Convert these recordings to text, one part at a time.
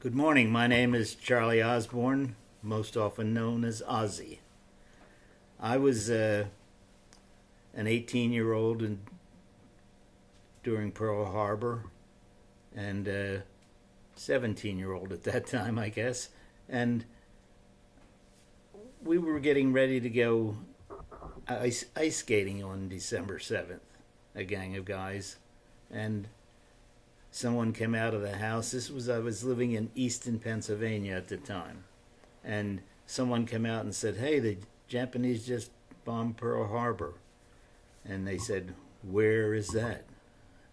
Good morning. My name is Charlie Osborne, most often known as Ozzy. I was an 18-year-old during Pearl Harbor and a 17-year-old at that time, I guess. And we were getting ready to go ice skating on December 7th, a gang of guys. And someone came out of the house. I was living in Easton, Pennsylvania at the time. And someone came out and said, "Hey, the Japanese just bombed Pearl Harbor." And they said, "Where is that?"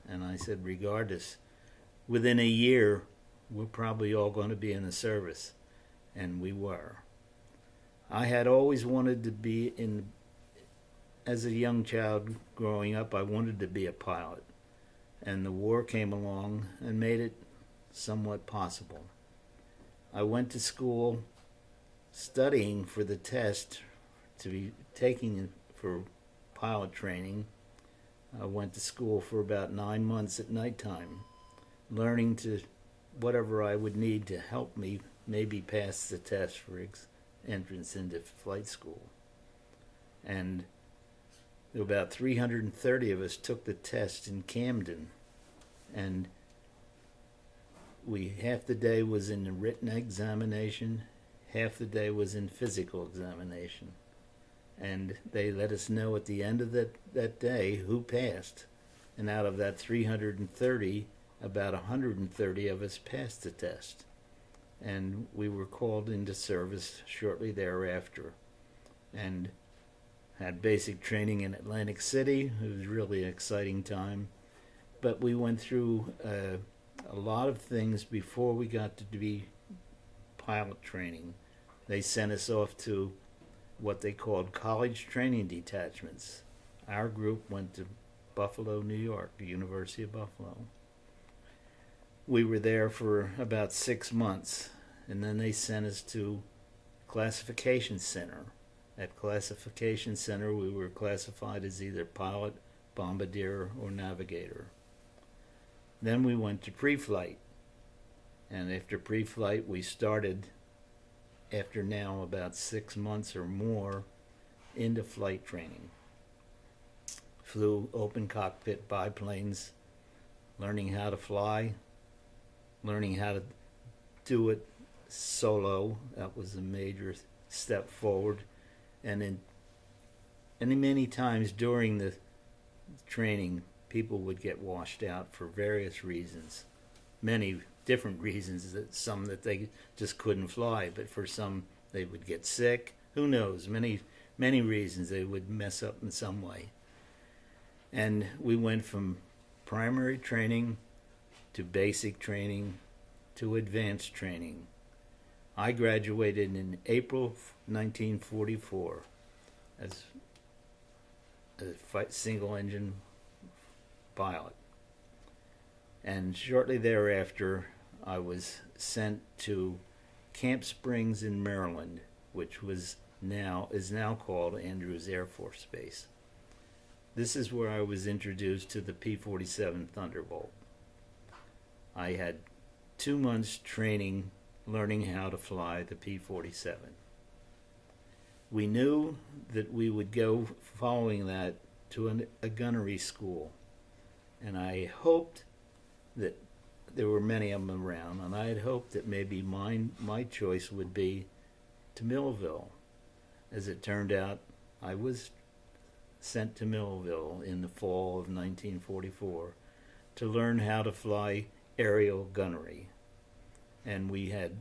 And I said, "Regardless, within a year, we're probably all going to be in the service." And we were. I had always wanted to be as a young child growing up, I wanted to be a pilot. And the war came along and made it somewhat possible. I went to school studying for the test to be taking for pilot training. I went to school for about 9 months at nighttime, learning to whatever I would need to help me maybe pass the test for entrance into flight school. And there were about 330 of us took the test in Camden, and half the day was in the written examination, half the day was in physical examination. And they let us know at the end of that day who passed. And out of that 330, about 130 of us passed the test. And we were called into service shortly thereafter. And had basic training in Atlantic City. It was really an exciting time. But we went through a lot of things before we got to be pilot training. They sent us off to what they called college training detachments. Our group went to Buffalo, New York, the University of Buffalo. We were there for about 6 months, and then they sent us to Classification Center. At Classification Center, we were classified as either pilot, bombardier, or navigator. Then we went to pre-flight. And after pre-flight, we started, after now about 6 months or more, into flight training. Flew open cockpit biplanes, learning how to fly, learning how to do it solo. That was a major step forward. And many times during the training, people would get washed out for various reasons. Many different reasons, some that they just couldn't fly, but for some they would get sick. Who knows? Many reasons they would mess up in some way. And we went from primary training to basic training to advanced training. I graduated in April 1944 as a single-engine pilot. And shortly thereafter, I was sent to Camp Springs in Maryland, which is now called Andrews Air Force Base. This is where I was introduced to the P47 Thunderbolt. I had 2 months training learning how to fly the P47. We knew that we would go following that to a gunnery school, and I hoped that there were many of them around, and I had hoped that maybe my choice would be to Millville. As it turned out, I was sent to Millville in the fall of 1944 to learn how to fly aerial gunnery. And we had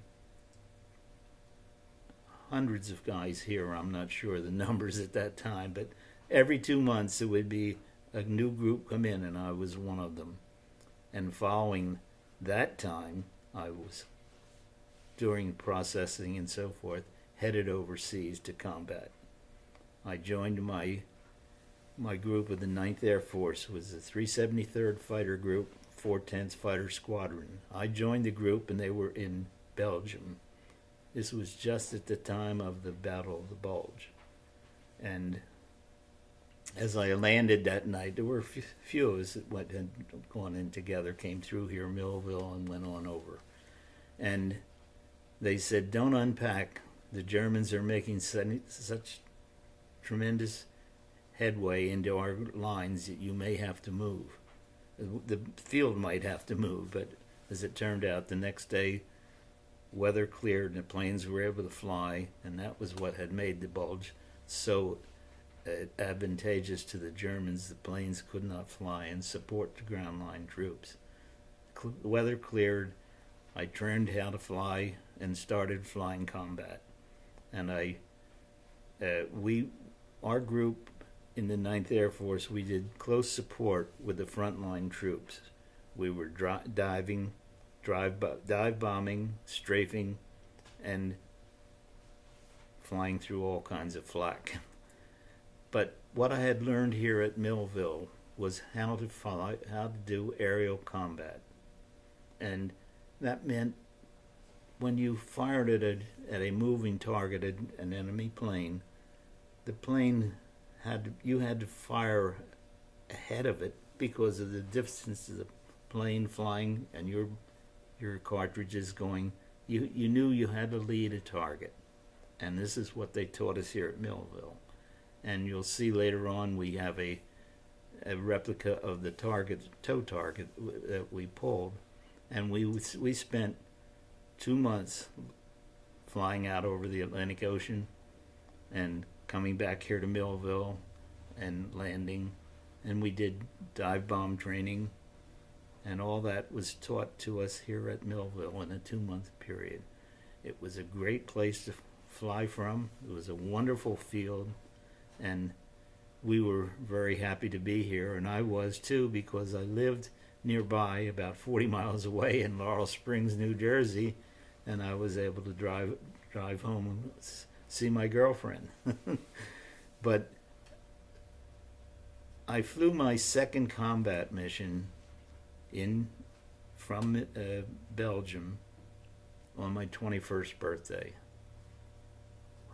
hundreds of guys here. I'm not sure the numbers at that time, but every 2 months it would be a new group come in, and I was one of them. And following that time, I was, during processing and so forth, headed overseas to combat. I joined my group of the 9th Air Force, was the 373rd Fighter Group, 410th Fighter Squadron. I joined the group, and they were in Belgium. This was just at the time of the Battle of the Bulge. And as I landed that night, there were a few of us that had gone in together, came through here, Millville, and went on over. And they said, don't unpack. The Germans are making such tremendous headway into our lines that you may have to move. The field might have to move, but as it turned out, the next day, weather cleared and the planes were able to fly, and that was what had made the bulge so advantageous to the Germans. The planes could not fly and support the ground line troops. The weather cleared. I learned how to fly and started flying combat. And our group in the 9th Air Force, we did close support with the frontline troops. We were dive bombing, strafing, and flying through all kinds of flak. But what I had learned here at Millville was how to do aerial combat. And that meant when you fired at a moving target, an enemy plane, the plane you had to fire ahead of it because of the distance of the plane flying and your cartridges going. You knew you had to lead a target, and this is what they taught us here at Millville. And you'll see later on we have a replica of the tow target that we pulled, and we spent 2 months flying out over the Atlantic Ocean and coming back here to Millville and landing, and we did dive bomb training, and all that was taught to us here at Millville in a 2-month period. It was a great place to fly from. It was a wonderful field, and we were very happy to be here, and I was too, because I lived nearby about 40 miles away in Laurel Springs, New Jersey, and I was able to drive home and see my girlfriend. But I flew my second combat mission from Belgium on my 21st birthday.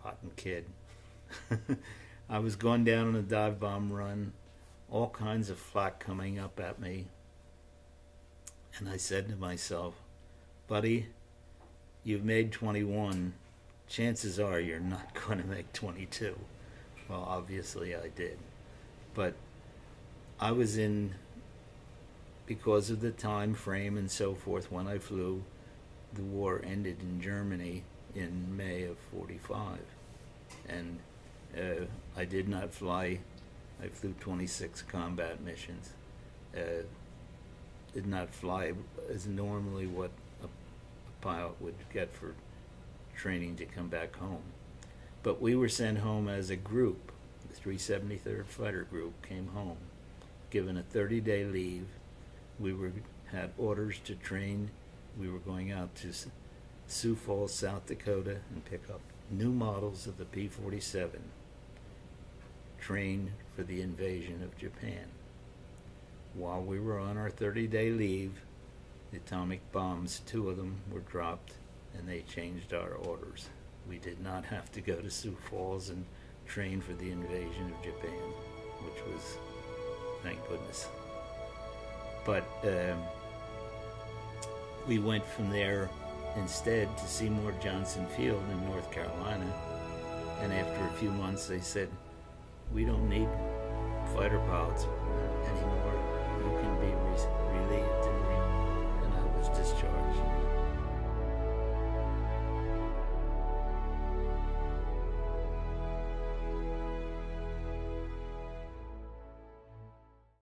Rotten kid. I was going down on a dive bomb run, all kinds of flak coming up at me, and I said to myself, buddy, you've made 21. Chances are you're not going to make 22. Well, obviously I did. But I was because of the time frame and so forth when I flew, the war ended in Germany in May of 45. And I did not fly. I flew 26 combat missions. Did not fly as normally what a pilot would get for training to come back home. But we were sent home as a group. The 373rd Fighter Group came home, given a 30-day leave. We had orders to train. We were going out to Sioux Falls, South Dakota, and pick up new models of the P47, trained for the invasion of Japan. While we were on our 30-day leave, the atomic bombs, 2 of them, were dropped, and they changed our orders. We did not have to go to Sioux Falls and train for the invasion of Japan, which was, thank goodness. But we went from there instead to Seymour Johnson Field in North Carolina, and after a few months they said, we don't need fighter pilots anymore. You can be